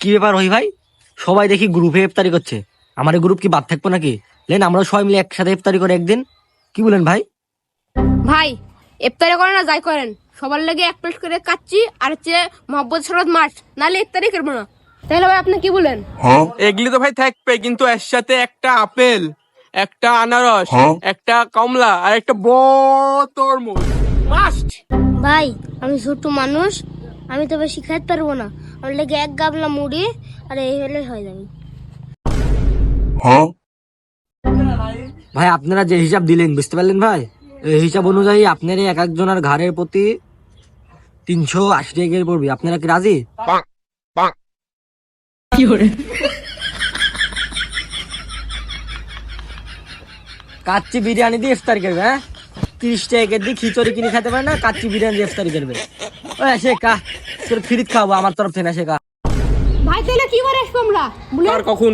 কি ব্যাপার হই ভাই, সবাই দেখি গ্রুপে ইফতারি করছে, আমার গ্রুপ কি বাদ থাকবো নাকি? লেন আমরা সবাই মিলে একসাথে ইফতারি করে একদিন, কি বলেন ভাই? ভাই ইফতারি করেন না যাই করেন, সবার লাগে এক প্লেট করে কাচ্চি আর হচ্ছে মহব্বত শরবত মাছ, নালে ইফতারি করবো না। তাহলে ভাই আপনি কি বলেন? এগুলি তো ভাই থাকবে, কিন্তু এর সাথে একটা আপেল, একটা আনারস, একটা কমলা আর একটা বড় তরমুজ মাস্ট। ভাই আমি ছোট মানুষ, আমি তো বেশি খাইতে পারবো না, আমার লেগে এক গাবলা মুড়ি আর এই হলে হয়ে যাবে। ভাই আপনারা যে হিসাব দিলেন বুঝতে পারলেন ভাই, এই হিসাব অনুযায়ী আপনার এক একজনের ঘাড়ের প্রতি 380 টাকা করে পড়বে, আপনারা কি রাজি? কাচ্চি বিরিয়ানি দিয়ে ইফতার করবে, হ্যাঁ 30 টাকা দিয়ে খিচুড়ি কিনে খেতে পারে না, কাচ্চি বিরিয়ানি দিয়ে ইফতারি করবে। ওই শেখা তোর ফ্রিত খাবো আমার তরফ থেকে না শেখা। ভাই তাহলে কি করে আসবো আমরা? আর কখন